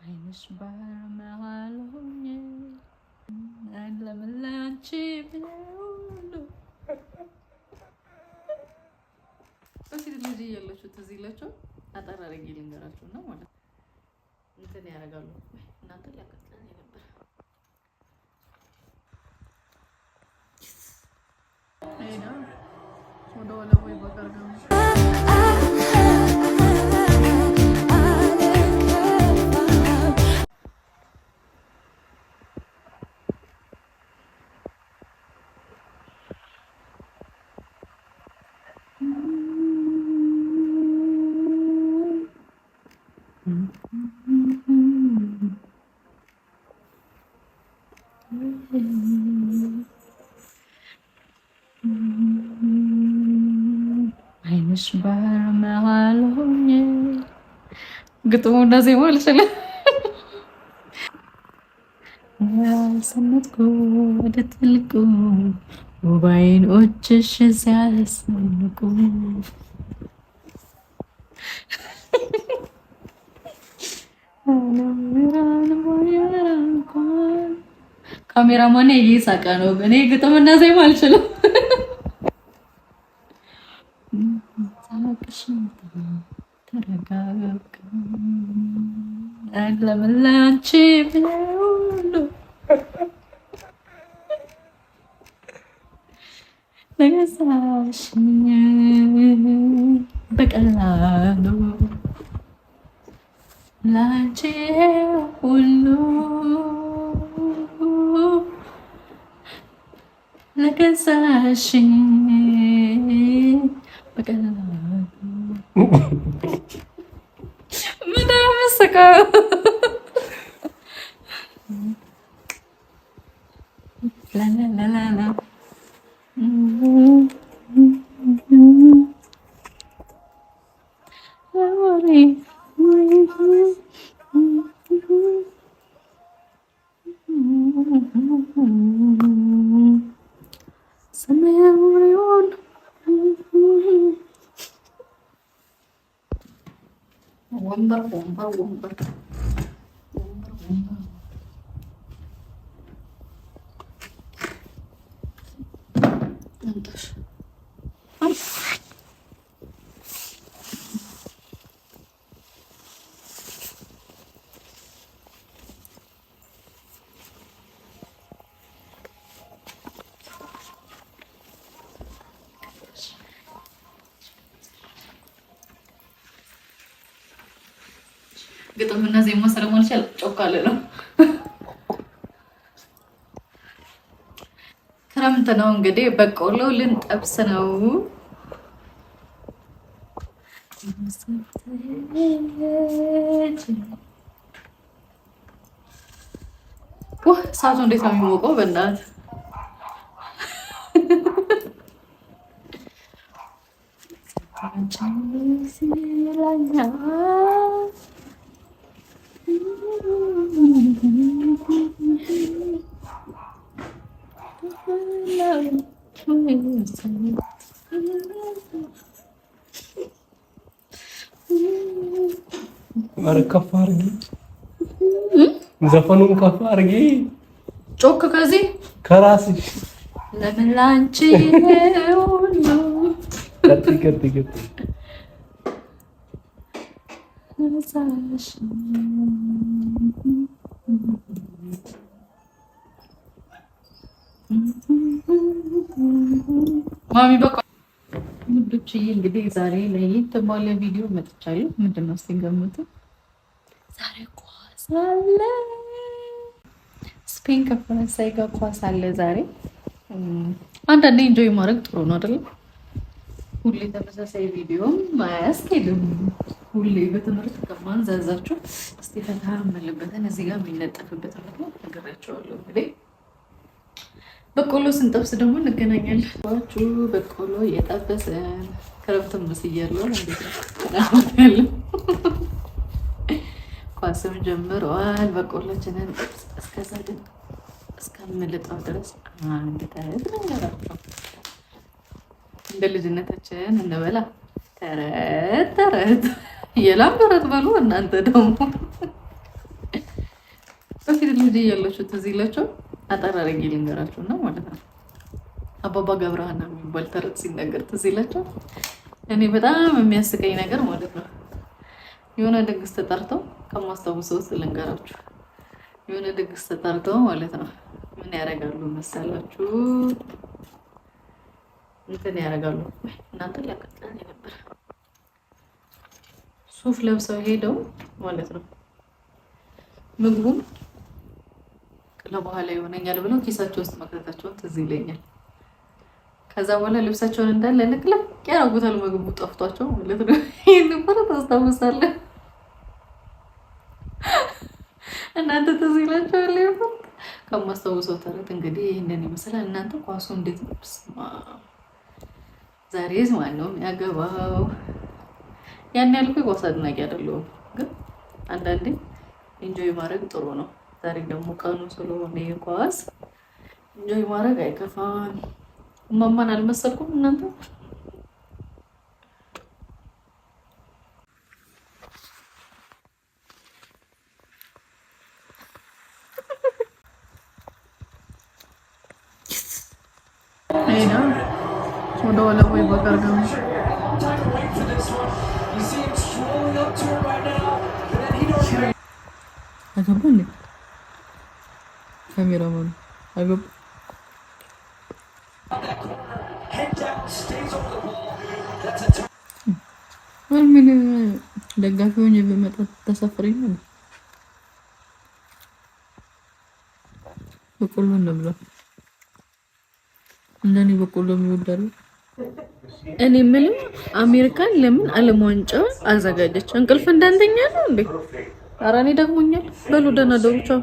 አይንሽ ባህር መሃል ሆኜ ለምን ላንቺ ብለው በፊት ልጅ እያላችሁ ትዝ ይላችሁ አጠር አድርጌ ልንገራችሁ እና ማለት እንትን ያደርጋሉ እናንተ ሊያቀጥለን ነበር አይና ወደ ወለ ወይ በቀር ነው አይንሽ ባህር መሃል ሆኜ ግጥሙ እንደዚህ ማለት ይችላል። ያልሰነጥኩ ወደ ጥልቁ ውብ አይኖችሽ ሲያስንቁ ካሜራማን እየሳቀ ነው። እኔ ግጥም እና ዜማ አልችልም። ተረጋጋ ለምን ላንቺ ብለው ነገሳሽኝ በቀላሉ ላንቺ ሁሉ ነገሳሽኝ በቀላሉ ምን አመሰካ ላላላላ ወንበር ግጥምና ዜማ ስለማልችል ጮካለ ነው። ክረምት ነው እንግዲህ በቆሎ ልንጠብስ ነው። ሰዓቱ እንዴት ነው የሚሞቀው? በእናትህ ከፍ አድርጊ፣ ዘፈኑን ከፍ አድርጊ፣ ጮክ ከዚህ ከራስሽ ለምን ላንቺ ሁሉ ቀጥይ ማሚ በቃ ምንድነው እንግዲህ ዛሬ ለየት ባለ ቪዲዮ መጥቻለሁ። ምንድነው እስኪ ገምቱ። ዛሬ ኳስ አለ፣ ስፔን ከፈረንሳይ ጋር ኳስ አለ ዛሬ። አንዳንዴ ኢንጆይ ማድረግ ጥሩ ነው አይደል? ሁሌ ተመሳሳይ ቪዲዮም ማያስኬድም። ሁሌ በትምህርት ከማንዛዛችሁ እስቲ ፈታ መልበትን እዚህ ጋር የሚነጠፍበት ነው ነገራቸዋለሁ። እንግዲህ በቆሎ ስንጠብስ ደግሞ እንገናኛለን። ባችሁ በቆሎ የጠበሰን ክረምትም መስያለሁ እንዴ ኳስም ጀምሯል። በቆሎችንን እስከዛ ግን እስከምልጣው ድረስ አንድ ታየት ነገራቸው እንደ ልጅነታችን እንበላ። ተረት ተረት የላም ተረት በሉ እናንተ ደግሞ በፊት ልጅ እያላችሁ ትዝ ይላችሁ አጠር አድርጌ ልንገራችሁና ማለት ነው። አባባ ገብረሃና የሚባል ተረት ሲነገር ትዝ ይላችሁ። እኔ በጣም የሚያስቀኝ ነገር ማለት ነው የሆነ ድግስ ተጠርተው ከማስታወሰው ውስጥ ልንገራችሁ። የሆነ ድግስ ተጠርተው ማለት ነው ምን ያደርጋሉ መሰላችሁ? እንትን ያደርጋሉ። እናንተ ሊያቀጥለን ነበር። ሱፍ ለብሰው ሄደው ማለት ነው ምግቡን ለበኋላ ይሆነኛል ብለው ኪሳቸው ውስጥ መክተታቸውን ትዝ ይለኛል። ከዛ በኋላ ልብሳቸውን እንዳለ ልቅለቅ ያደርጉታል። ምግቡ ጠፍቷቸው ማለት ነው። ይሄን ነበር ታስታውሳለህ? እናንተ ትዝ ይላችኋል? ይሁን ከማስታውሰው ተረት እንግዲህ ይሄንን ይመስላል። እናንተ ኳሱ እንዴት ነው? ዛሬስ ማን ነው የሚያገባው? ያን ያልኩ ኳስ አድናቂ አይደለሁም፣ ግን አንዳንዴ ኢንጆይ ማድረግ ጥሩ ነው። ዛሬ ደግሞ ቀኑ ስለሆነ ኳስ ኢንጆይ ማድረግ አይከፋም። ማማን አልመሰልኩም እናንተ? አይና ወደ ወላ ወይ በቀርገም አገባኝ ካሜራማን አገባ ምን ደጋፊ ሆኜ በመጣ ተሰፍረኝ ነው። በቆሎ ነው እንደኔ በቆሎ የሚወዳሉ። እኔ ምንም አሜሪካን ለምን ዓለም ዋንጫ አዘጋጀች? እንቅልፍ እንዳንተኛ ነው እንዴ? ኧረ እኔ ደግሞኛል። በሉ ደህና ደሩ። ቻው